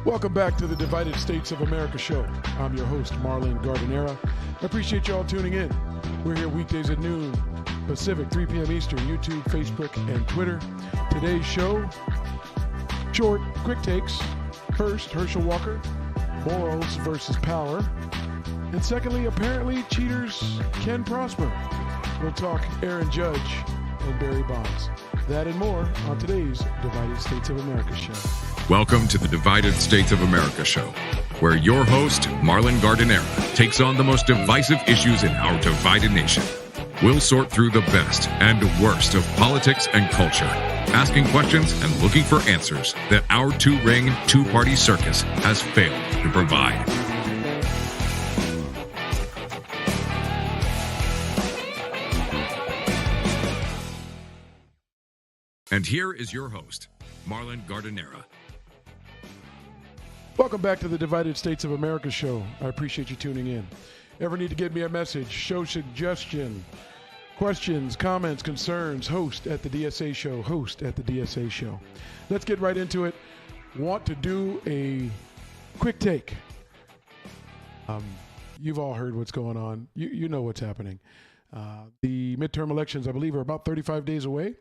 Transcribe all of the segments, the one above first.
Welcome back to the Divided States of America show. I'm your host, Marlon Gardenera. I appreciate you all tuning in. We're here weekdays at noon Pacific, 3 p.m. Eastern, YouTube, Facebook, and Twitter. Today's show, short, quick takes. First, Herschel Walker, morals versus power. And secondly, apparently cheaters can prosper. We'll talk Aaron Judge and Barry Bonds. That and more on today's Divided States of America show. Welcome to the Divided States of America show, where your host, Marlon Gardenera, takes on the most divisive issues in our divided nation. We'll sort through the best and worst of politics and culture, asking questions and looking for answers that our two-ring, two-party circus has failed to provide. And here is your host, Marlon Gardenera. Welcome back to the Divided States of America show. I appreciate you tuning in. Ever need to get me a message, show suggestion, questions, comments, concerns, host at the DSA show, host at the DSA show. Let's get right into it. Want to do a quick take. You've all heard what's going on. You know what's happening. The midterm elections, I believe, are about 35 days away.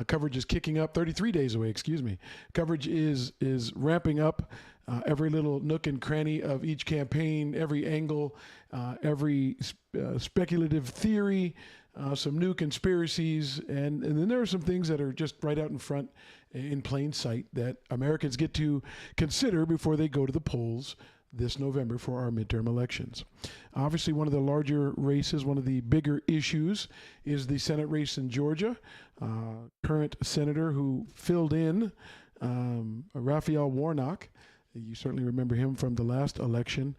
Coverage is kicking up, 33 days away, excuse me. Coverage is ramping up. Every little nook and cranny of each campaign, every angle, every speculative theory, some new conspiracies, and then there are some things that are just right out in front in plain sight that Americans get to consider before they go to the polls this November for our midterm elections. Obviously, one of the larger races, one of the bigger issues is the Senate race in Georgia. Current senator who filled in, Raphael Warnock. You certainly remember him from the last election,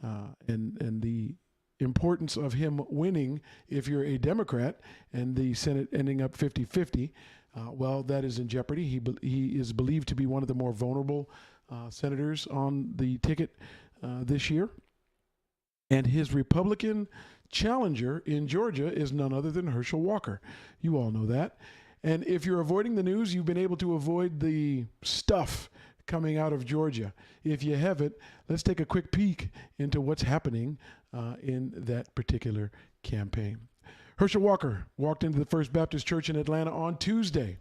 and the importance of him winning if you're a Democrat and the Senate ending up 50-50. Well, that is in jeopardy. He is believed to be one of the more vulnerable senators on the ticket this year. And his Republican challenger in Georgia is none other than Herschel Walker. You all know that. And if you're avoiding the news, you've been able to avoid the stuff coming out of Georgia. If you haven't, let's take a quick peek into what's happening in that particular campaign. Herschel Walker walked into the First Baptist Church in Atlanta on Tuesday.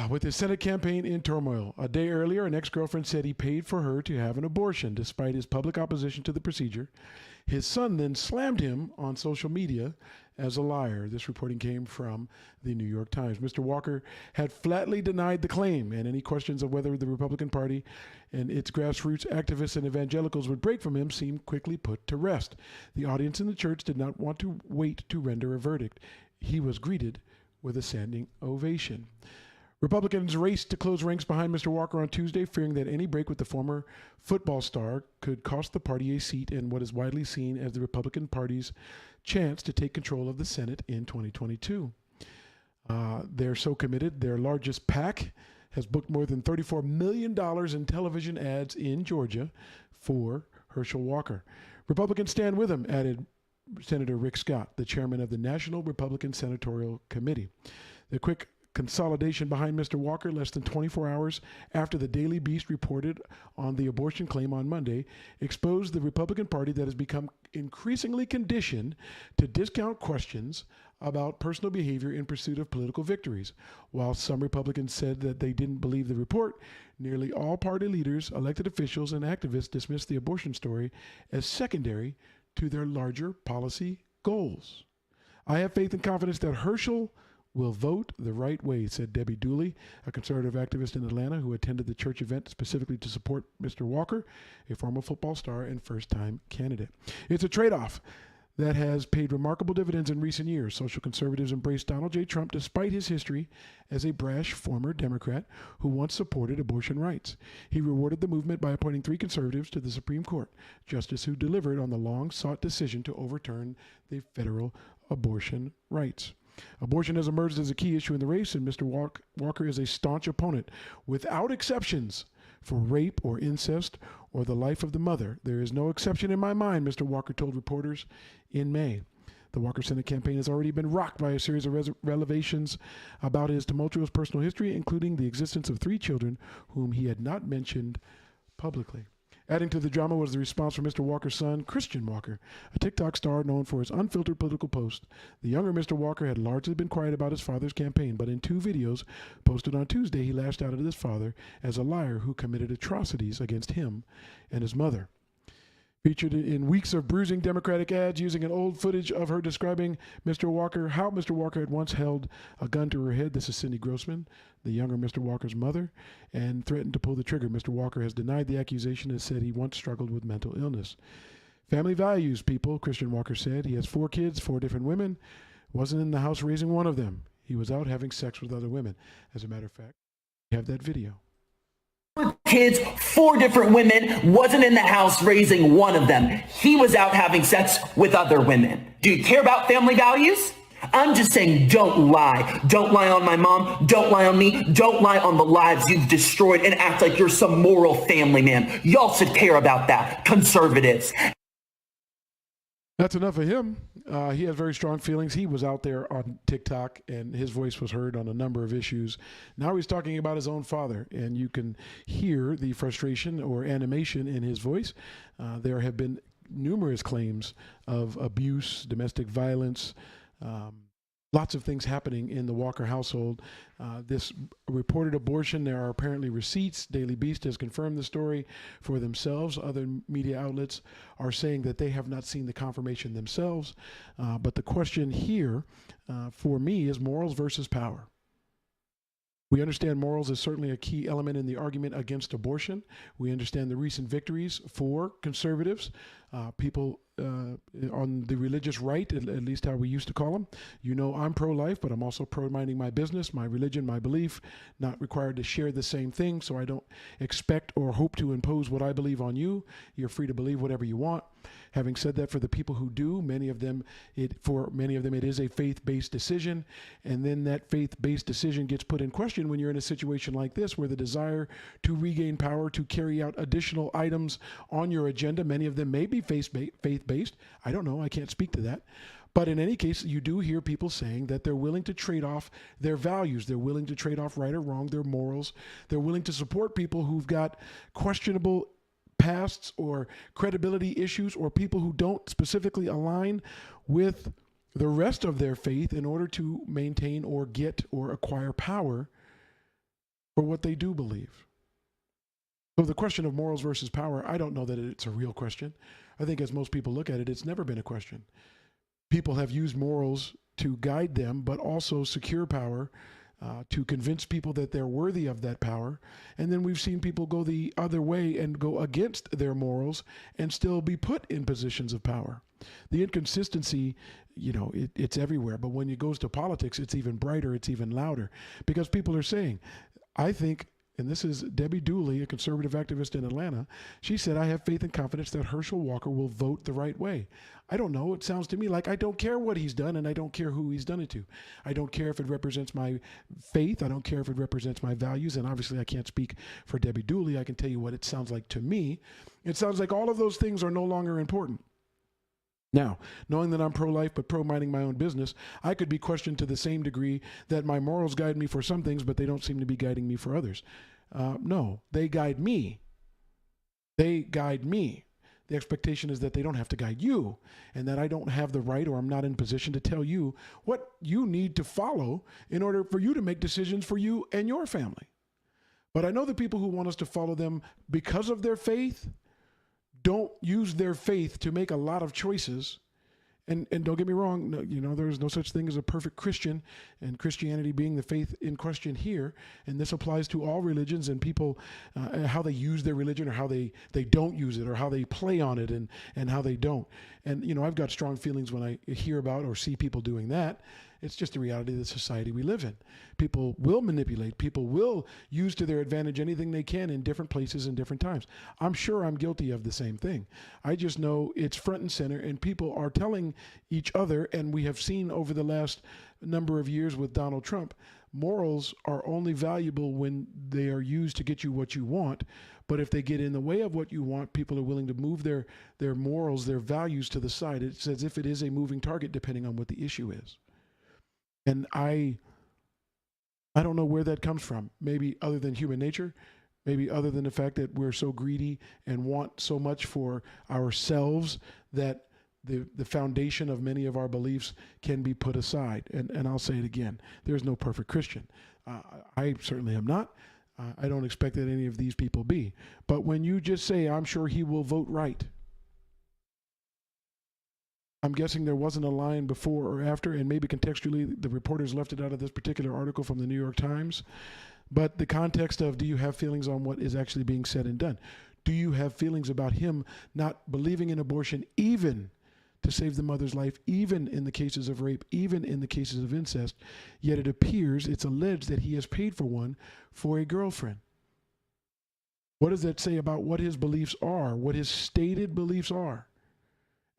With his Senate campaign in turmoil. A day earlier, an ex-girlfriend said he paid for her to have an abortion despite his public opposition to the procedure. His son then slammed him on social media as a liar. This reporting came from the New York Times. Mr. Walker had flatly denied the claim, and any questions of whether the Republican Party and its grassroots activists and evangelicals would break from him seemed quickly put to rest. The audience in the church did not want to wait to render a verdict. He was greeted with a standing ovation. Republicans raced to close ranks behind Mr. Walker on Tuesday, fearing that any break with the former football star could cost the party a seat in what is widely seen as the Republican Party's chance to take control of the Senate in 2022. They're so committed, their largest PAC has booked more than $34 million in television ads in Georgia for Herschel Walker. Republicans stand with him, added Senator Rick Scott, the chairman of the National Republican Senatorial Committee. The quick consolidation behind Mr. Walker less than 24 hours after the Daily Beast reported on the abortion claim on Monday exposed the Republican Party that has become increasingly conditioned to discount questions about personal behavior in pursuit of political victories. While some Republicans said that they didn't believe the report, nearly all party leaders, elected officials, and activists dismissed the abortion story as secondary to their larger policy goals. I have faith and confidence that Herschel will vote the right way, said Debbie Dooley, a conservative activist in Atlanta who attended the church event specifically to support Mr. Walker, a former football star and first-time candidate. It's a trade-off that has paid remarkable dividends in recent years. Social conservatives embraced Donald J. Trump despite his history as a brash former Democrat who once supported abortion rights. He rewarded the movement by appointing 3 conservatives to the Supreme Court, justice who delivered on the long-sought decision to overturn the federal abortion rights. Abortion has emerged as a key issue in the race, and Mr. Walker is a staunch opponent, without exceptions, for rape or incest or the life of the mother. There is no exception in my mind, Mr. Walker told reporters in May. The Walker Senate campaign has already been rocked by a series of revelations about his tumultuous personal history, including the existence of 3 children whom he had not mentioned publicly. Adding to the drama was the response from Mr. Walker's son, Christian Walker, a TikTok star known for his unfiltered political posts. The younger Mr. Walker had largely been quiet about his father's campaign, but in 2 videos posted on Tuesday, he lashed out at his father as a liar who committed atrocities against him and his mother. Featured in weeks of bruising Democratic ads using an old footage of her describing how Mr. Walker had once held a gun to her head. This is Cindy Grossman, the younger Mr. Walker's mother, and threatened to pull the trigger. Mr. Walker has denied the accusation and said he once struggled with mental illness. Family values, people, Christian Walker said. He has 4 kids, 4 different women. Wasn't in the house raising one of them. He was out having sex with other women. As a matter of fact, we have that video. Kids, 4 different women, wasn't in the house raising one of them. He was out having sex with other women. Do you care about family values? I'm just saying, don't lie. Don't lie on my mom. Don't lie on me. Don't lie on the lives you've destroyed and act like you're some moral family man. Y'all should care about that, conservatives. That's enough of him. He has very strong feelings. He was out there on TikTok, and his voice was heard on a number of issues. Now he's talking about his own father, and you can hear the frustration or animation in his voice. There have been numerous claims of abuse, domestic violence, lots of things happening in the Walker household. This reported abortion, there are apparently receipts. Daily Beast has confirmed the story for themselves. Other media outlets are saying that they have not seen the confirmation themselves. But the question here for me is morals versus power. We understand morals is certainly a key element in the argument against abortion. We understand the recent victories for conservatives, people on the religious right, at least how we used to call them. You know, I'm pro-life, but I'm also pro-minding my business, my religion, my belief, not required to share the same thing, so I don't expect or hope to impose what I believe on you. You're free to believe whatever you want. Having said that, for the people who do, for many of them, it is a faith-based decision, and then that faith-based decision gets put in question when you're in a situation like this, where the desire to regain power, to carry out additional items on your agenda, many of them may be faith-based. I don't know. I can't speak to that. But in any case, you do hear people saying that they're willing to trade off their values. They're willing to trade off right or wrong, their morals. They're willing to support people who've got questionable pasts or credibility issues, or people who don't specifically align with the rest of their faith in order to maintain or get or acquire power for what they do believe. So the question of morals versus power, I don't know that it's a real question. I think as most people look at it, it's never been a question. People have used morals to guide them, but also secure power, to convince people that they're worthy of that power. And then we've seen people go the other way and go against their morals and still be put in positions of power. The inconsistency, it's everywhere. But when it goes to politics, it's even brighter, it's even louder. Because people are saying, I think, and this is Debbie Dooley, a conservative activist in Atlanta, she said, I have faith and confidence that Herschel Walker will vote the right way. I don't know. It sounds to me like I don't care what he's done, and I don't care who he's done it to. I don't care if it represents my faith. I don't care if it represents my values. And obviously I can't speak for Debbie Dooley. I can tell you what it sounds like to me. It sounds like all of those things are no longer important. Now, knowing that I'm pro-life but pro-minding my own business, I could be questioned to the same degree that my morals guide me for some things, but they don't seem to be guiding me for others. No, they guide me. They guide me. The expectation is that they don't have to guide you, and that I don't have the right, or I'm not in position to tell you what you need to follow in order for you to make decisions for you and your family. But I know the people who want us to follow them because of their faith don't use their faith to make a lot of choices. And don't get me wrong, there's no such thing as a perfect Christian, and Christianity being the faith in question here. And this applies to all religions and people, how they use their religion, or how they don't use it, or how they play on it and how they don't. And, I've got strong feelings when I hear about or see people doing that. It's just the reality of the society we live in. People will manipulate. People will use to their advantage anything they can in different places and different times. I'm sure I'm guilty of the same thing. I just know it's front and center, and people are telling each other, and we have seen over the last number of years with Donald Trump, morals are only valuable when they are used to get you what you want. But if they get in the way of what you want, people are willing to move their morals, their values to the side. It's as if it is a moving target depending on what the issue is. And I don't know where that comes from. Maybe other than human nature, maybe other than the fact that we're so greedy and want so much for ourselves that the foundation of many of our beliefs can be put aside. And I'll say it again, there's no perfect Christian. I certainly am not. I don't expect that any of these people be. But when you just say, I'm sure he will vote right, I'm guessing there wasn't a line before or after, and maybe contextually the reporters left it out of this particular article from the New York Times. But the context of, do you have feelings on what is actually being said and done? Do you have feelings about him not believing in abortion even to save the mother's life, even in the cases of rape, even in the cases of incest? Yet it appears, it's alleged that he has paid for one for a girlfriend. What does that say about what his beliefs are, what his stated beliefs are?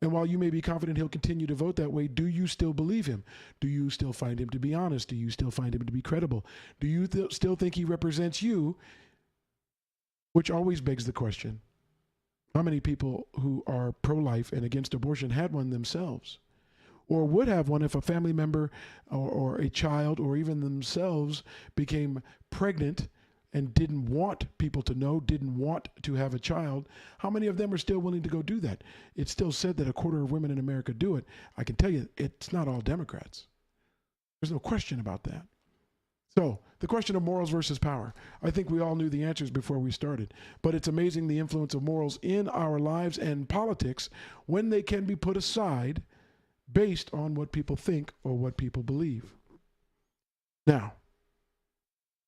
And while you may be confident he'll continue to vote that way, do you still believe him? Do you still find him to be honest? Do you still find him to be credible? Do you still think he represents you? Which always begs the question, how many people who are pro-life and against abortion had one themselves? Or would have one if a family member or a child or even themselves became pregnant and didn't want people to know, didn't want to have a child? How many of them are still willing to go do that? It's still said that a quarter of women in America do it. I can tell you, it's not all Democrats. There's no question about that. So the question of morals versus power, I think we all knew the answers before we started, but it's amazing the influence of morals in our lives and politics when they can be put aside based on what people think or what people believe. Now,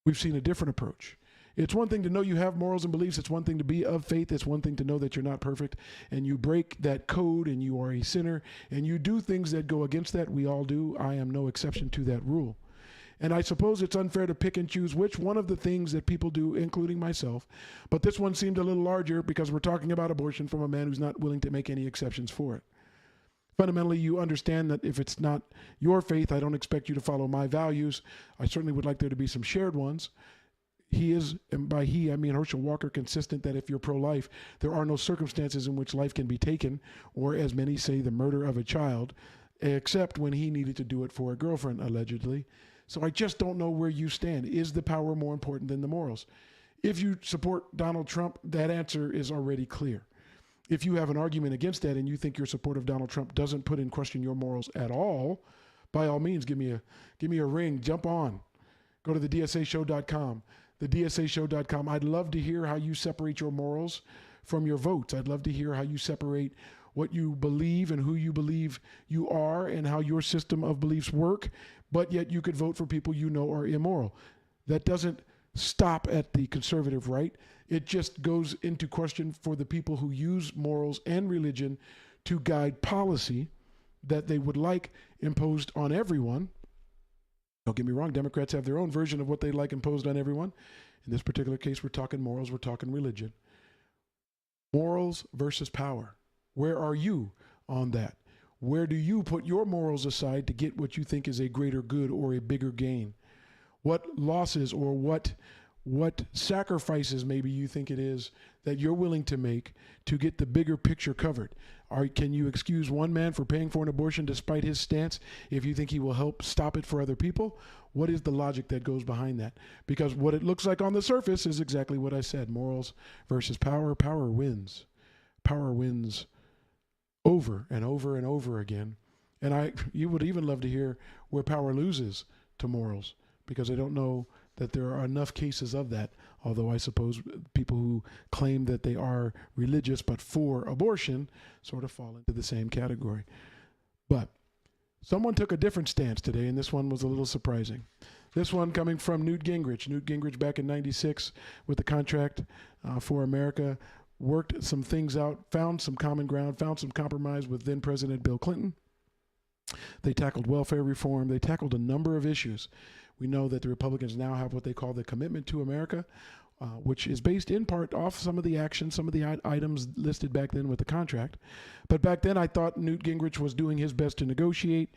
we've seen a different approach. It's one thing to know you have morals and beliefs. It's one thing to be of faith. It's one thing to know that you're not perfect and you break that code and you are a sinner and you do things that go against that. We all do. I am no exception to that rule. And I suppose it's unfair to pick and choose which one of the things that people do, including myself. But this one seemed a little larger because we're talking about abortion from a man who's not willing to make any exceptions for it. Fundamentally, you understand that if it's not your faith, I don't expect you to follow my values. I certainly would like there to be some shared ones. He is, and by he, I mean Herschel Walker, consistent that if you're pro-life, there are no circumstances in which life can be taken, or as many say, the murder of a child, except when he needed to do it for a girlfriend, allegedly. So I just don't know where you stand. Is the power more important than the morals? If you support Donald Trump, that answer is already clear. If you have an argument against that and you think your support of Donald Trump doesn't put in question your morals at all, by all means, give me a ring, jump on. Go to thedsashow.com, thedsashow.com. I'd love to hear how you separate your morals from your votes. I'd love to hear how you separate what you believe and who you believe you are and how your system of beliefs work, but yet you could vote for people you know are immoral. That doesn't stop at the conservative right. It just goes into question for the people who use morals and religion to guide policy that they would like imposed on everyone. Don't get me wrong, Democrats have their own version of what they like imposed on everyone. In this particular case, we're talking morals, we're talking religion. Morals versus power. Where are you on that? Where do you put your morals aside to get what you think is a greater good or a bigger gain? What losses or what sacrifices maybe you think it is that you're willing to make to get the bigger picture covered? Can you excuse one man for paying for an abortion despite his stance if you think he will help stop it for other people? What is the logic that goes behind that? Because what it looks like on the surface is exactly what I said. Morals versus power. Power wins. Power wins over and over and over again. And you would even love to hear where power loses to morals, because I don't know that there are enough cases of that, although I suppose people who claim that they are religious but for abortion sort of fall into the same category. But someone took a different stance today, and this one was a little surprising. This one coming from Newt Gingrich. Newt Gingrich back in '96 with the Contract for America, worked some things out, found some common ground, found some compromise with then President Bill Clinton. They tackled welfare reform. They tackled a number of issues. We know that the Republicans now have what they call the Commitment to America, which is based in part off some of the actions, some of the items listed back then with the contract. But back then I thought Newt Gingrich was doing his best to negotiate.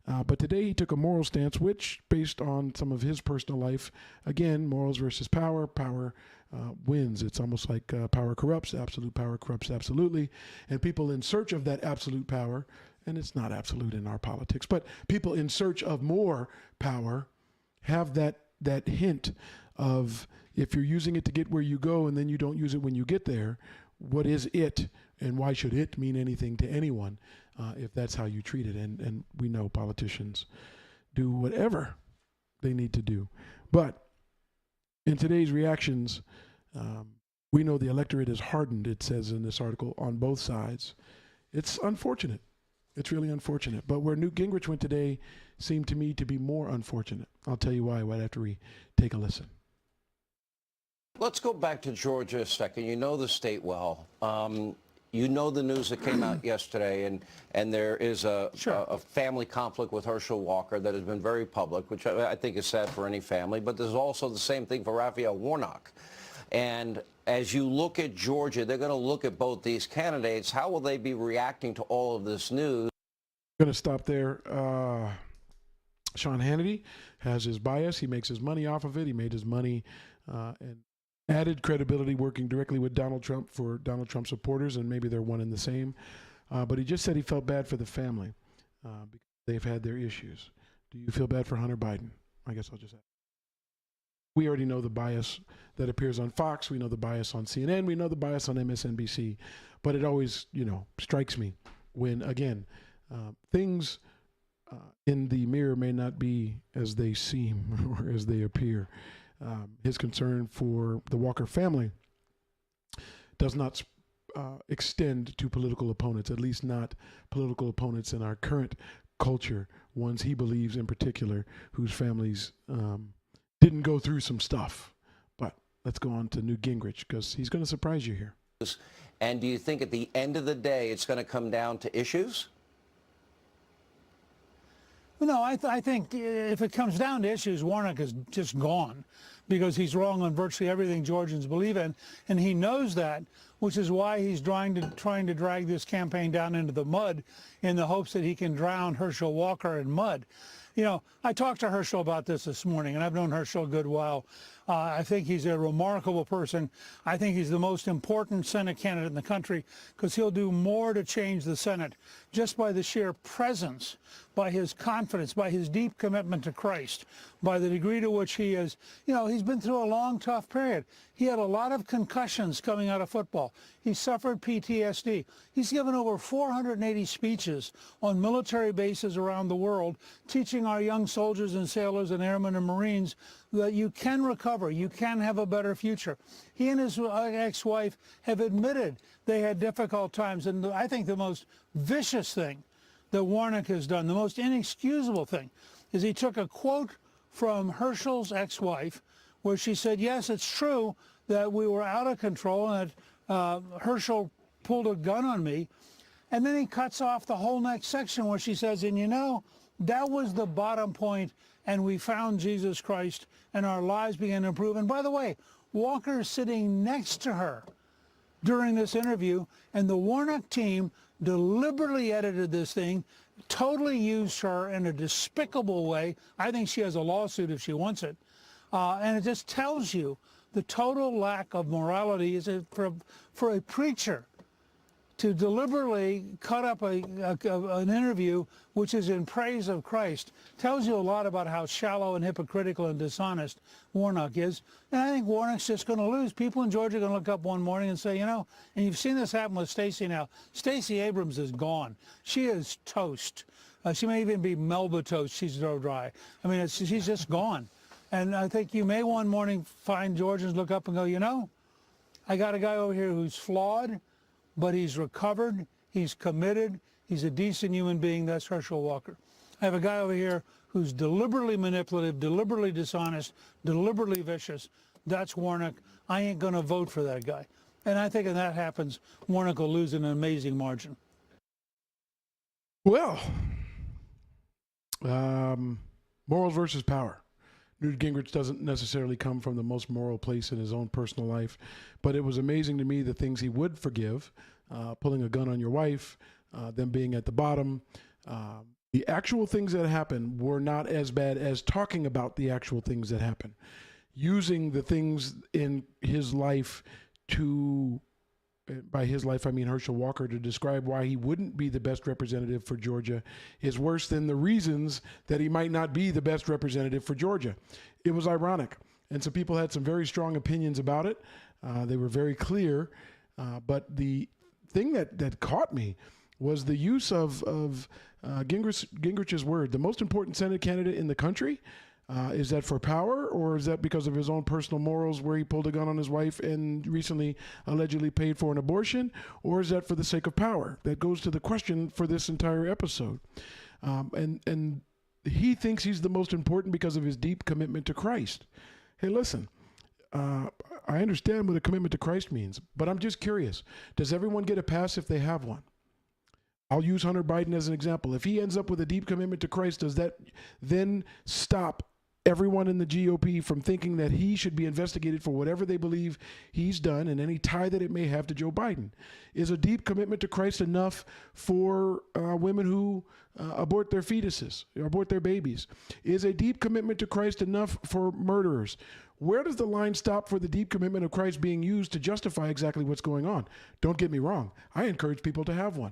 But today he took a moral stance, which, based on some of his personal life, again, morals versus power, power wins. It's almost like power corrupts, absolute power corrupts absolutely. And people in search of that absolute power, and it's not absolute in our politics, but people in search of more power have that hint of, if you're using it to get where you go and then you don't use it when you get there, what is it, and why should it mean anything to anyone if that's how you treat it? And we know politicians do whatever they need to do. But in today's reactions, we know the electorate is hardened, it says in this article, on both sides. It's unfortunate. It's really unfortunate. But where Newt Gingrich went today seemed to me to be more unfortunate. I'll tell you why right after we take a listen. Let's go back to Georgia a second. You know the state well. You know the news that came out yesterday, and there is a family conflict with Herschel Walker that has been very public, which I think is sad for any family. But there's also the same thing for Raphael Warnock. And as you look at Georgia, they're going to look at both these candidates. How will they be reacting to all of this news? I'm going to stop there. Sean Hannity has his bias. He makes his money off of it. He made his money and added credibility working directly with Donald Trump for Donald Trump supporters, and maybe they're one and the same. But he just said he felt bad for the family because they've had their issues. Do you feel bad for Hunter Biden? I guess I'll just ask. We already know the bias that appears on Fox. We know the bias on CNN. We know the bias on MSNBC. But it always, strikes me when, again, things in the mirror may not be as they seem or as they appear. His concern for the Walker family does not extend to political opponents, at least not political opponents in our current culture, ones he believes in particular whose families didn't go through some stuff. But let's go on to Newt Gingrich, because he's going to surprise you here. And do you think at the end of the day it's going to come down to issues? No, I think if it comes down to issues, Warnock is just gone because he's wrong on virtually everything Georgians believe in, and he knows that, which is why he's trying to drag this campaign down into the mud in the hopes that he can drown Herschel Walker in mud. I talked to Herschel about this morning, and I've known Herschel a good while. I think he's a remarkable person. I think he's the most important Senate candidate in the country because he'll do more to change the Senate just by the sheer presence, by his confidence, by his deep commitment to Christ, by the degree to which he is, he's been through a long, tough period. He had a lot of concussions coming out of football. He suffered PTSD. He's given over 480 speeches on military bases around the world, teaching our young soldiers and sailors and airmen and Marines that you can recover, you can have a better future. He and his ex-wife have admitted they had difficult times, and I think the most vicious thing that Warnock has done, the most inexcusable thing, is he took a quote from Herschel's ex-wife where she said, yes, it's true that we were out of control and that Herschel pulled a gun on me. And then he cuts off the whole next section where she says, and that was the bottom point, and we found Jesus Christ and our lives began to improve. And by the way, Walker is sitting next to her during this interview, and the Warnock team deliberately edited this thing, totally used her in a despicable way. I think she has a lawsuit if she wants it. And it just tells you the total lack of morality is for a preacher to deliberately cut up an interview which is in praise of Christ. Tells you a lot about how shallow and hypocritical and dishonest Warnock is. And I think Warnock's just going to lose. People in Georgia are going to look up one morning and say, and you've seen this happen with Stacey now. Stacey Abrams is gone. She is toast. She may even be Melba toast. She's so dry. I mean, she's just gone. And I think you may one morning find Georgians look up and go, I got a guy over here who's flawed, but he's recovered, he's committed, he's a decent human being. That's Herschel Walker. I have a guy over here who's deliberately manipulative, deliberately dishonest, deliberately vicious. That's Warnock. I ain't going to vote for that guy. And I think if that happens, Warnock will lose an amazing margin. Well, morals versus power. Newt Gingrich doesn't necessarily come from the most moral place in his own personal life, but it was amazing to me the things he would forgive, pulling a gun on your wife, them being at the bottom, The actual things that happened were not as bad as talking about the actual things that happened. Using the things in his life to, by his life I mean Herschel Walker, to describe why he wouldn't be the best representative for Georgia is worse than the reasons that he might not be the best representative for Georgia. It was ironic. And so people had some very strong opinions about it. They were very clear. But the thing that caught me was the use of Gingrich's word. The most important Senate candidate in the country. Is that for power, or is that because of his own personal morals where he pulled a gun on his wife and recently allegedly paid for an abortion, or is that for the sake of power? That goes to the question for this entire episode. And he thinks he's the most important because of his deep commitment to Christ. Hey, listen, I understand what a commitment to Christ means, but I'm just curious. Does everyone get a pass if they have one? I'll use Hunter Biden as an example. If he ends up with a deep commitment to Christ, does that then stop everyone in the GOP from thinking that he should be investigated for whatever they believe he's done and any tie that it may have to Joe Biden? Is a deep commitment to Christ enough for women who abort their fetuses, abort their babies? Is a deep commitment to Christ enough for murderers? Where does the line stop for the deep commitment of Christ being used to justify exactly what's going on? Don't get me wrong. I encourage people to have one.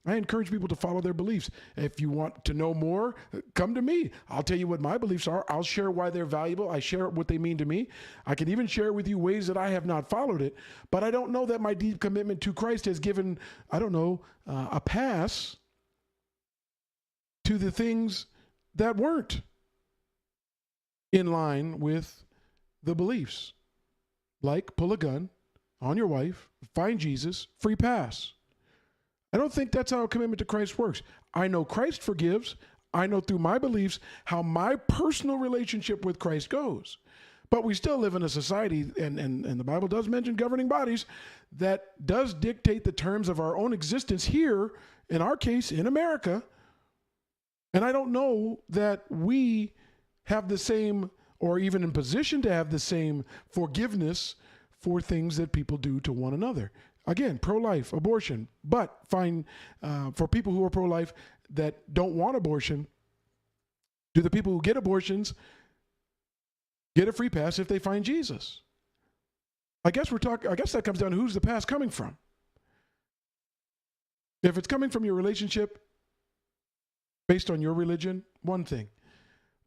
I encourage people to follow their beliefs. If you want to know more, come to me. I'll tell you what my beliefs are. I'll share why they're valuable. I share what they mean to me. I can even share with you ways that I have not followed it. But I don't know that my deep commitment to Christ has given, a pass to the things that weren't in line with the beliefs. Like pull a gun on your wife, find Jesus, free pass. I don't think that's how a commitment to Christ works. I know Christ forgives. I know through my beliefs how my personal relationship with Christ goes. But we still live in a society, and the Bible does mention governing bodies, that does dictate the terms of our own existence here, in our case, in America. And I don't know that we have the same, or even in position to have the same forgiveness for things that people do to one another. Again, pro-life, abortion, but fine for people who are pro-life that don't want abortion, do the people who get abortions get a free pass if they find Jesus? I guess that comes down to who's the pass coming from. If it's coming from your relationship based on your religion, one thing.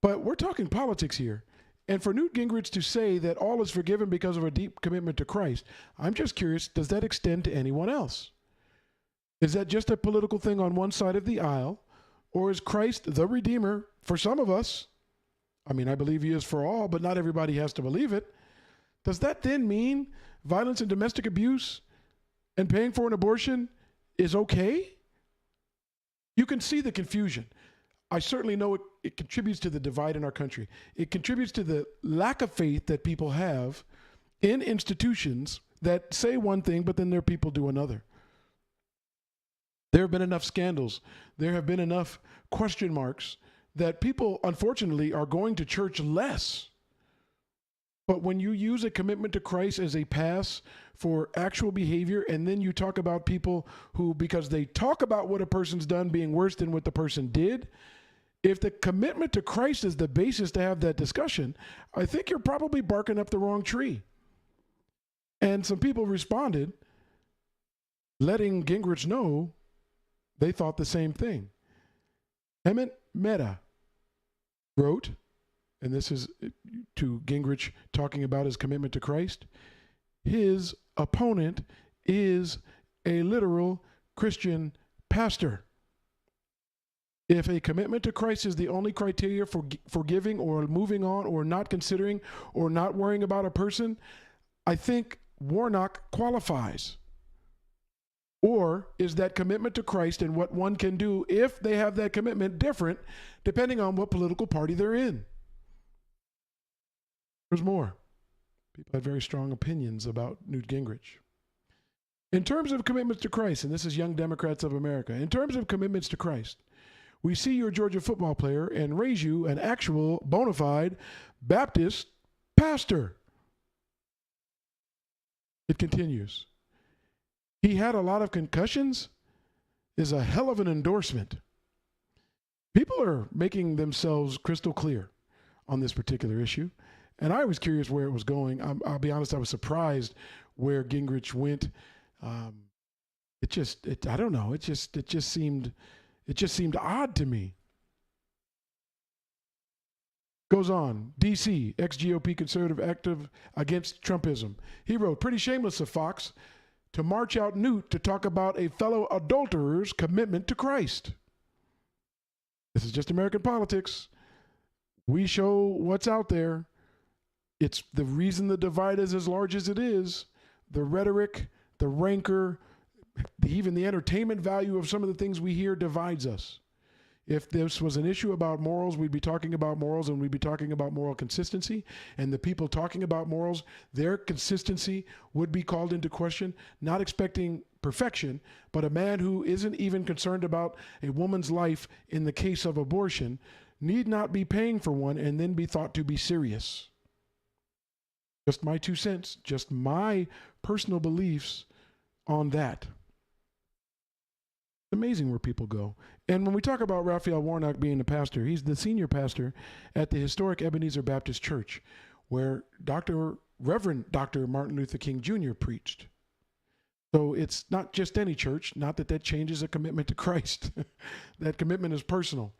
But we're talking politics here. And for Newt Gingrich to say that all is forgiven because of a deep commitment to Christ, I'm just curious, does that extend to anyone else? Is that just a political thing on one side of the aisle? Or is Christ the Redeemer for some of us? I mean, I believe he is for all, but not everybody has to believe it. Does that then mean violence and domestic abuse and paying for an abortion is okay? You can see the confusion. I certainly know it contributes to the divide in our country. It contributes to the lack of faith that people have in institutions that say one thing, but then their people do another. There have been enough scandals. There have been enough question marks that people, unfortunately, are going to church less. But when you use a commitment to Christ as a pass for actual behavior, and then you talk about people who, because they talk about what a person's done being worse than what the person did, if the commitment to Christ is the basis to have that discussion, I think you're probably barking up the wrong tree. And some people responded, letting Gingrich know they thought the same thing. Emmett Mehta wrote, and this is to Gingrich talking about his commitment to Christ, his opponent is a literal Christian pastor. If a commitment to Christ is the only criteria for forgiving or moving on or not considering or not worrying about a person, I think Warnock qualifies. Or is that commitment to Christ and what one can do if they have that commitment different depending on what political party they're in? There's more. People had very strong opinions about Newt Gingrich. In terms of commitments to Christ, and this is Young Democrats of America, in terms of commitments to Christ, we see your Georgia football player and raise you an actual bona fide Baptist pastor. It continues. He had a lot of concussions is a hell of an endorsement. People are making themselves crystal clear on this particular issue. And I was curious where it was going. I'll be honest, I was surprised where Gingrich went. I don't know. It just seemed odd to me. Goes on. DC, ex-GOP conservative active against Trumpism. He wrote, pretty shameless of Fox to march out Newt to talk about a fellow adulterer's commitment to Christ. This is just American politics. We show what's out there. It's the reason the divide is as large as it is. The rhetoric, the rancor, even the entertainment value of some of the things we hear divides us. If this was an issue about morals, we'd be talking about morals and we'd be talking about moral consistency. And the people talking about morals, their consistency would be called into question, not expecting perfection, but a man who isn't even concerned about a woman's life in the case of abortion need not be paying for one and then be thought to be serious. Just my 2 cents, just my personal beliefs on that. It's amazing where people go. And when we talk about Raphael Warnock being the pastor, he's the senior pastor at the historic Ebenezer Baptist Church, where Reverend Dr. Martin Luther King Jr. preached. So it's not just any church, not that changes a commitment to Christ. That commitment is personal.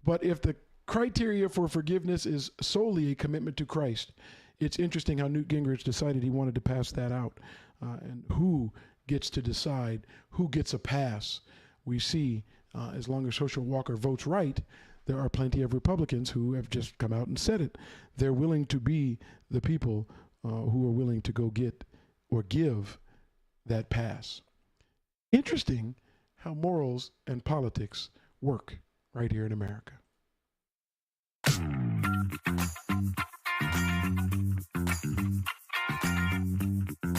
But if the criteria for forgiveness is solely a commitment to Christ, it's interesting how Newt Gingrich decided he wanted to pass that out. And who gets to decide who gets a pass? We see, as long as Herschel Walker votes right, there are plenty of Republicans who have just come out and said it. They're willing to be the people who are willing to go get or give that pass. Interesting how morals and politics work right here in America.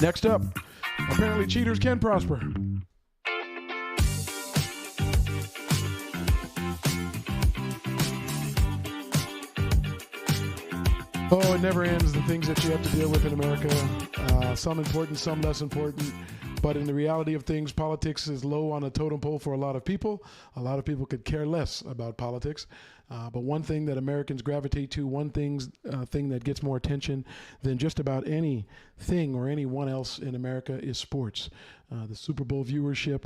Next up, apparently cheaters can prosper. Oh, it never ends, the things that you have to deal with in America. Some important, some less important. But in the reality of things, politics is low on a totem pole for a lot of people. A lot of people could care less about politics. But one thing that Americans gravitate to, one thing that gets more attention than just about anything or anyone else in America is sports. The Super Bowl viewership,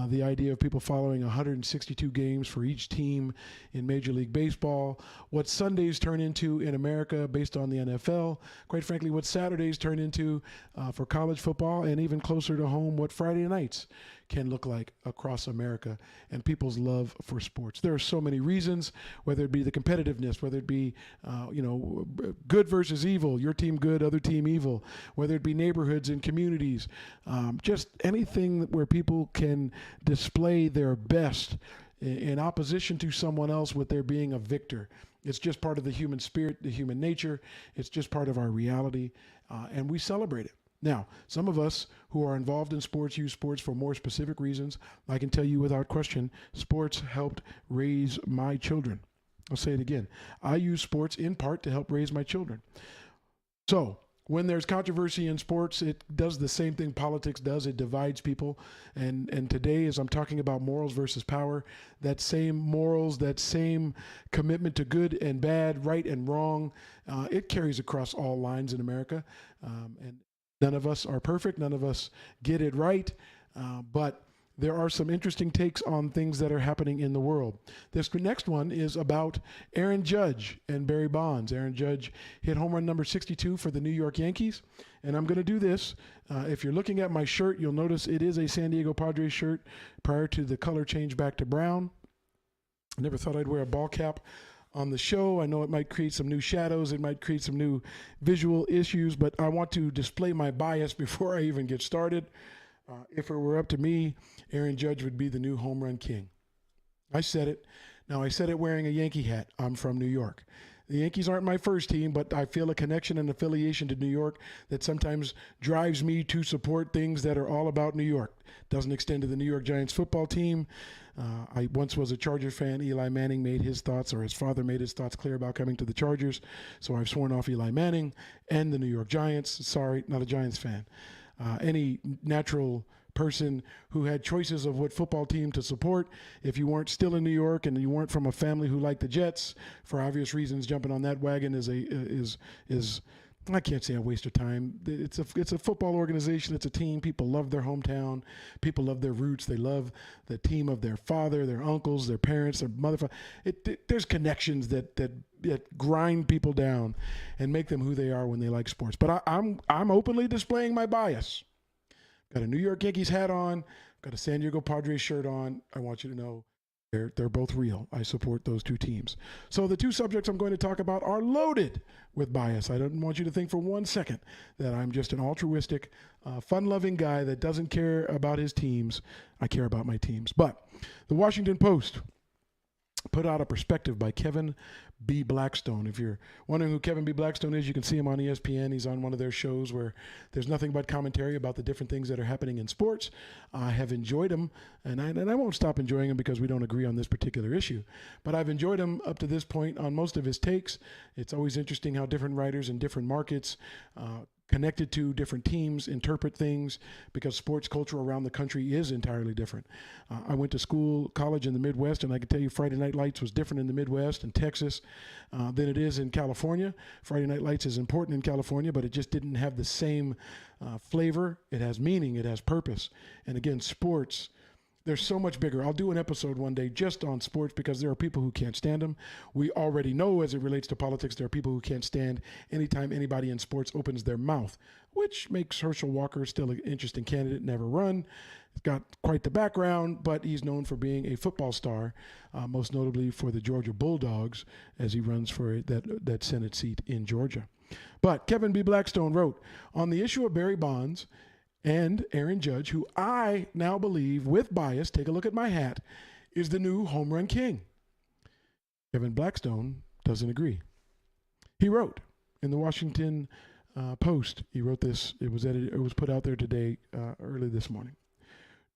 the idea of people following 162 games for each team in Major League Baseball, what Sundays turn into in America based on the NFL, quite frankly, what Saturdays turn into for college football, and even closer to home, what Friday nights can look like across America and people's love for sports. There are so many reasons, whether it be the competitiveness, whether it be, good versus evil, your team good, other team evil, whether it be neighborhoods and communities, just anything where people can display their best in opposition to someone else with their being a victor. It's just part of the human spirit, the human nature. It's just part of our reality, and we celebrate it. Now, some of us who are involved in sports use sports for more specific reasons. I can tell you without question, sports helped raise my children. I'll say it again. I use sports in part to help raise my children. So when there's controversy in sports, it does the same thing politics does. It divides people. And today, as I'm talking about morals versus power, that same morals, that same commitment to good and bad, right and wrong, it carries across all lines in America. And none of us are perfect. None of us get it right. But there are some interesting takes on things that are happening in the world. This next one is about Aaron Judge and Barry Bonds. Aaron Judge hit home run number 62 for the New York Yankees. And I'm going to do this. If you're looking at my shirt, you'll notice it is a San Diego Padres shirt prior to the color change back to brown. I never thought I'd wear a ball cap on the show. I know it might create some new shadows. It might create some new visual issues, but I want to display my bias before I even get started. If it were up to me, Aaron Judge would be the new home run king. I said it. Now, I said it wearing a Yankee hat. I'm from New York. The Yankees aren't my first team, but I feel a connection and affiliation to New York that sometimes drives me to support things that are all about New York. Doesn't extend to the New York Giants football team. I once was a Charger fan. Eli Manning made his thoughts, or his father made his thoughts clear about coming to the Chargers. So I've sworn off Eli Manning and the New York Giants. Sorry, not a Giants fan. Any natural person who had choices of what football team to support. If you weren't still in New York and you weren't from a family who liked the Jets, for obvious reasons, jumping on that wagon is I can't say a waste of time. It's a football organization. It's a team. People love their hometown. People love their roots. They love the team of their father, their uncles, their parents, their mother. There's connections that grind people down and make them who they are when they like sports. But I'm openly displaying my bias. Got a New York Yankees hat on. Got a San Diego Padres shirt on. I want you to know they're both real. I support those two teams. So the two subjects I'm going to talk about are loaded with bias. I don't want you to think for 1 second that I'm just an altruistic, fun-loving guy that doesn't care about his teams. I care about my teams. But the Washington Post put out a perspective by Kevin B. Blackstone. If you're wondering who Kevin B. Blackstone is, you can see him on ESPN. He's on one of their shows where there's nothing but commentary about the different things that are happening in sports. I have enjoyed him, and I won't stop enjoying him because we don't agree on this particular issue. But I've enjoyed him up to this point on most of his takes. It's always interesting how different writers in different markets connected to different teams interpret things, because sports culture around the country is entirely different. I went to college in the Midwest, and I can tell you Friday Night Lights was different in the Midwest and Texas than it is in California. Friday Night Lights is important in California, but it just didn't have the same flavor. It has meaning. It has purpose. And again, sports, they're so much bigger. I'll do an episode one day just on sports because there are people who can't stand them. We already know as it relates to politics, there are people who can't stand anytime anybody in sports opens their mouth, which makes Herschel Walker still an interesting candidate, never run. He's got quite the background, but he's known for being a football star, most notably for the Georgia Bulldogs as he runs for that Senate seat in Georgia. But Kevin B. Blackstone wrote, on the issue of Barry Bonds and Aaron Judge, who I now believe, with bias, take a look at my hat, is the new home run king. Kevin Blackstone doesn't agree. He wrote in the Washington Post, he wrote this, it was put out there today, early this morning.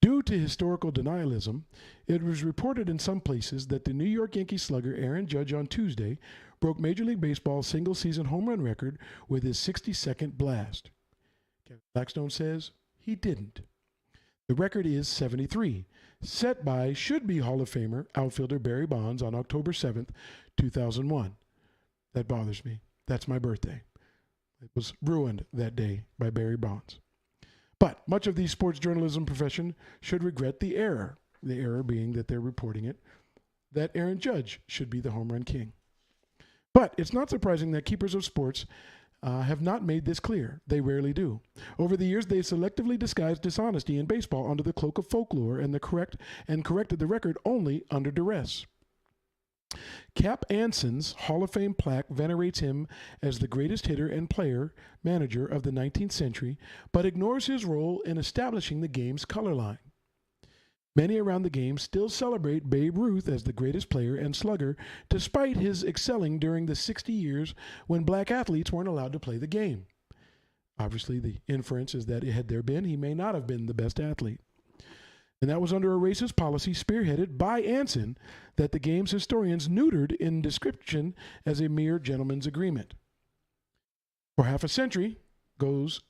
Due to historical denialism, it was reported in some places that the New York Yankees slugger Aaron Judge on Tuesday broke Major League Baseball's single-season home run record with his 60-second blast. Kevin Blackstone says he didn't. The record is 73, set by should-be Hall of Famer outfielder Barry Bonds on October 7th, 2001. That bothers me. That's my birthday. It was ruined that day by Barry Bonds. But much of the sports journalism profession should regret the error being that they're reporting it, that Aaron Judge should be the home run king. But it's not surprising that keepers of sports have not made this clear. They rarely do. Over the years, they've selectively disguised dishonesty in baseball under the cloak of folklore and corrected the record only under duress. Cap Anson's Hall of Fame plaque venerates him as the greatest hitter and manager of the 19th century, but ignores his role in establishing the game's color line. Many around the game still celebrate Babe Ruth as the greatest player and slugger, despite his excelling during the 60 years when black athletes weren't allowed to play the game. Obviously, the inference is that had there been, he may not have been the best athlete. And that was under a racist policy spearheaded by Anson that the game's historians neutered in description as a mere gentleman's agreement. For half a century, goes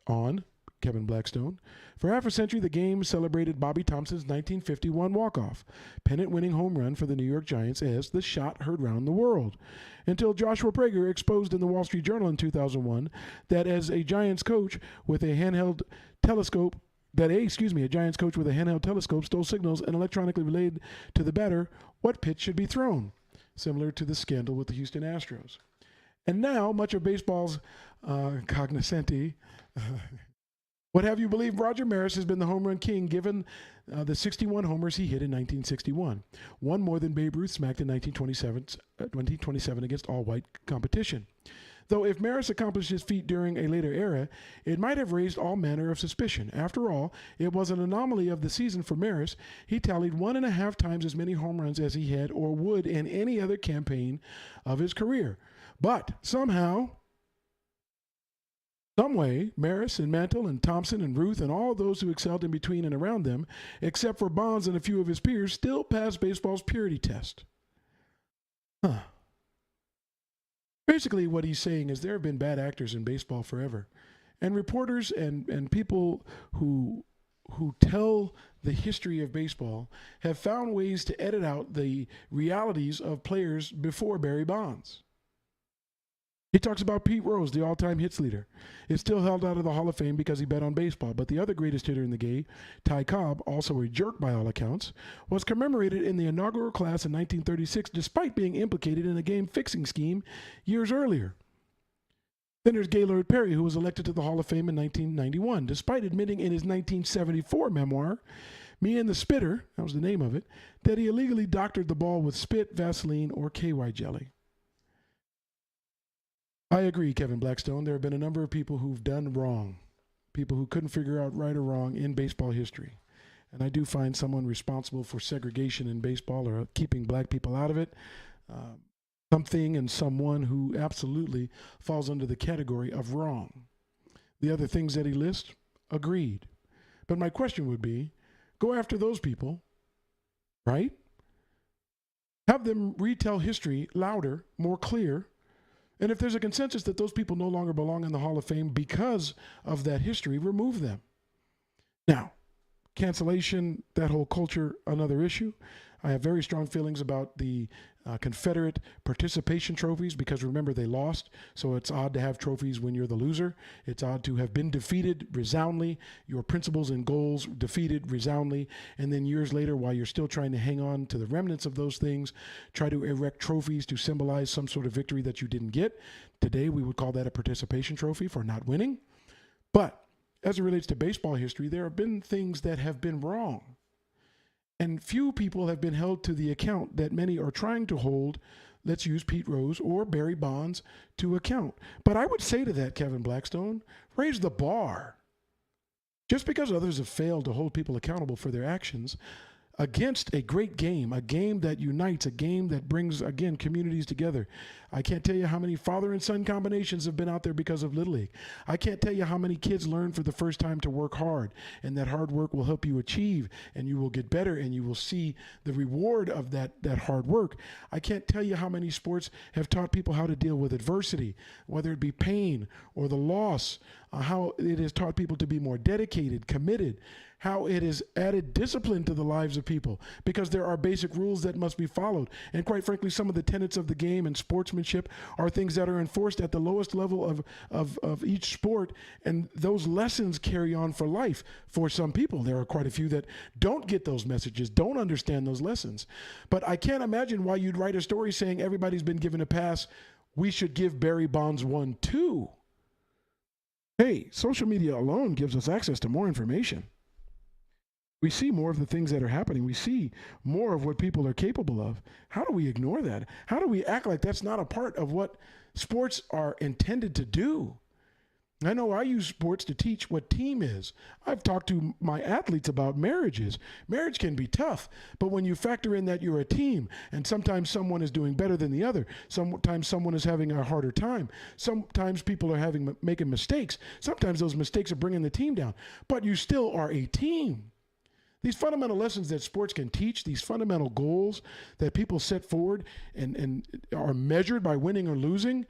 on Kevin Blackstone, for half a century the game celebrated Bobby Thompson's 1951 walk-off, pennant-winning home run for the New York Giants as the shot heard round the world, until Joshua Prager exposed in the Wall Street Journal in 2001 that as a Giants coach with a handheld telescope a Giants coach with a handheld telescope stole signals and electronically relayed to the batter what pitch should be thrown, similar to the scandal with the Houston Astros. And now, much of baseball's cognoscenti would have you believe Roger Maris has been the home run king given the 61 homers he hit in 1961, one more than Babe Ruth smacked in 1927 against all-white competition. Though if Maris accomplished his feat during a later era, it might have raised all manner of suspicion. After all, it was an anomaly of the season for Maris. He tallied 1.5 times as many home runs as he had or would in any other campaign of his career. But somehow, some way, Maris and Mantle and Thompson and Ruth and all those who excelled in between and around them, except for Bonds and a few of his peers, still passed baseball's purity test. Basically, what he's saying is there have been bad actors in baseball forever. And reporters and people who who tell the history of baseball have found ways to edit out the realities of players before Barry Bonds. He talks about Pete Rose, the all-time hits leader, is still held out of the Hall of Fame because he bet on baseball. But the other greatest hitter in the game, Ty Cobb, also a jerk by all accounts, was commemorated in the inaugural class in 1936 despite being implicated in a game-fixing scheme years earlier. Then there's Gaylord Perry, who was elected to the Hall of Fame in 1991, despite admitting in his 1974 memoir, Me and the Spitter, that was the name of it, that he illegally doctored the ball with spit, Vaseline, or KY jelly. I agree, Kevin Blackstone. There have been a number of people who've done wrong, people who couldn't figure out right or wrong in baseball history. And I do find someone responsible for segregation in baseball or keeping black people out of it, something and someone who absolutely falls under the category of wrong. The other things that he lists, agreed. But my question would be, go after those people, right? Have them retell history louder, more clear. And if there's a consensus that those people no longer belong in the Hall of Fame because of that history, remove them. Now, cancellation, that whole culture, another issue. I have very strong feelings about the Confederate participation trophies because remember they lost, so it's odd to have trophies when you're the loser. It's odd to have been defeated resoundly, your principles and goals defeated resoundly, and then years later while you're still trying to hang on to the remnants of those things, try to erect trophies to symbolize some sort of victory that you didn't get. Today we would call that a participation trophy for not winning. But as it relates to baseball history, there have been things that have been wrong. And few people have been held to the account that many are trying to hold, let's use Pete Rose or Barry Bonds to account. But I would say to that, Kevin Blackstone, raise the bar. Just because others have failed to hold people accountable for their actions against a great game, a game that unites, a game that brings, again, communities together. I can't tell you how many father and son combinations have been out there because of Little League. I can't tell you how many kids learn for the first time to work hard, and that hard work will help you achieve, and you will get better, and you will see the reward of that hard work. I can't tell you how many sports have taught people how to deal with adversity, whether it be pain or the loss, how it has taught people to be more dedicated, committed, how it has added discipline to the lives of people because there are basic rules that must be followed. And quite frankly, some of the tenets of the game and sportsmanship are things that are enforced at the lowest level of each sport. And those lessons carry on for life for some people. There are quite a few that don't get those messages, don't understand those lessons. But I can't imagine why you'd write a story saying everybody's been given a pass. We should give Barry Bonds one too. Hey, social media alone gives us access to more information. We see more of the things that are happening. We see more of what people are capable of. How do we ignore that? How do we act like that's not a part of what sports are intended to do? I know I use sports to teach what team is. I've talked to my athletes about marriages. Marriage can be tough, but when you factor in that you're a team and sometimes someone is doing better than the other, sometimes someone is having a harder time, sometimes people are making mistakes, sometimes those mistakes are bringing the team down, but you still are a team. These fundamental lessons that sports can teach, these fundamental goals that people set forward and are measured by winning or losing,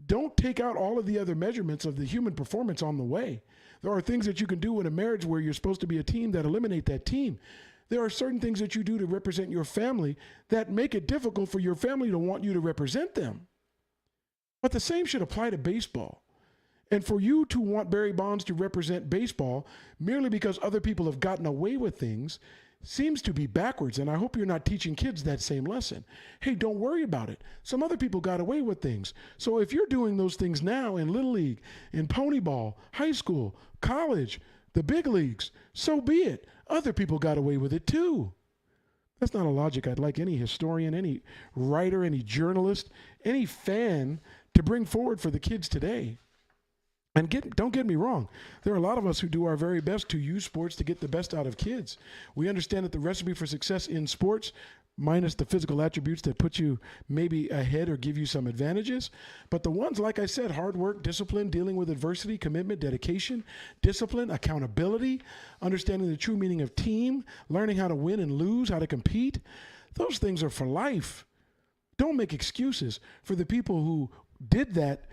don't take out all of the other measurements of the human performance on the way. There are things that you can do in a marriage where you're supposed to be a team that eliminate that team. There are certain things that you do to represent your family that make it difficult for your family to want you to represent them. But the same should apply to baseball. And for you to want Barry Bonds to represent baseball merely because other people have gotten away with things seems to be backwards. And I hope you're not teaching kids that same lesson. Hey, don't worry about it. Some other people got away with things. So if you're doing those things now in Little League, in Pony Ball, high school, college, the big leagues, so be it. Other people got away with it too. That's not a logic I'd like any historian, any writer, any journalist, any fan to bring forward for the kids today. And don't get me wrong, there are a lot of us who do our very best to use sports to get the best out of kids. We understand that the recipe for success in sports, minus the physical attributes that put you maybe ahead or give you some advantages, but the ones, like I said, hard work, discipline, dealing with adversity, commitment, dedication, discipline, accountability, understanding the true meaning of team, learning how to win and lose, how to compete, those things are for life. Don't make excuses for the people who did that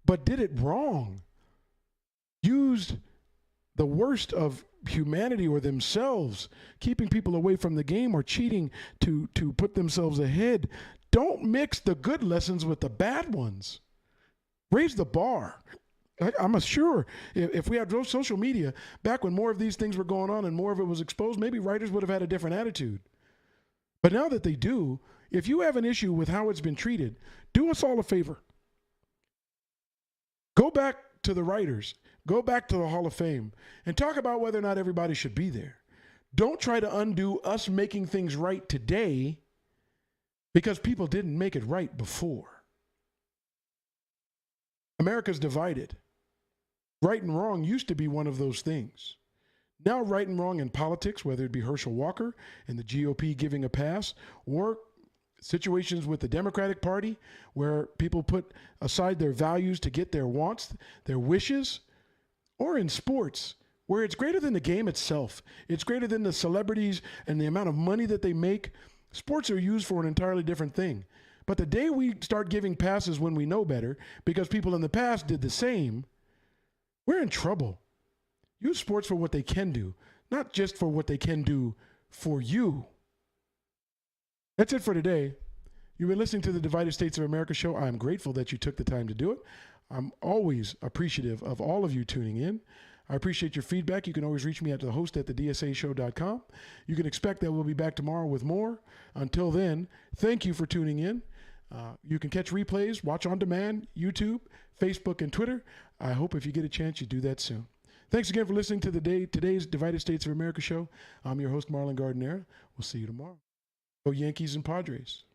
but did it wrong. Used the worst of humanity or themselves, keeping people away from the game or cheating to put themselves ahead. Don't mix the good lessons with the bad ones. Raise the bar. I'm sure if we had social media back when more of these things were going on and more of it was exposed, maybe writers would have had a different attitude. But now that they do, if you have an issue with how it's been treated, do us all a favor. Go back to the writers, go back to the Hall of Fame, and talk about whether or not everybody should be there. Don't try to undo us making things right today because people didn't make it right before. America's divided. Right and wrong used to be one of those things. Now right and wrong in politics, whether it be Herschel Walker and the GOP giving a pass, or situations with the Democratic Party where people put aside their values to get their wants, their wishes, or in sports where it's greater than the game itself. It's greater than the celebrities and the amount of money that they make. Sports are used for an entirely different thing. But the day we start giving passes when we know better, because people in the past did the same, we're in trouble. Use sports for what they can do, not just for what they can do for you. That's it for today. You've been listening to the Divided States of America show. I'm grateful that you took the time to do it. I'm always appreciative of all of you tuning in. I appreciate your feedback. You can always reach me at the host at thedsashow.com. You can expect that we'll be back tomorrow with more. Until then, thank you for tuning in. You can catch replays, watch on demand, YouTube, Facebook, and Twitter. I hope if you get a chance, you do that soon. Thanks again for listening to today's Divided States of America show. I'm your host, Marlon Gardenera. We'll see you tomorrow. Go Yankees and Padres.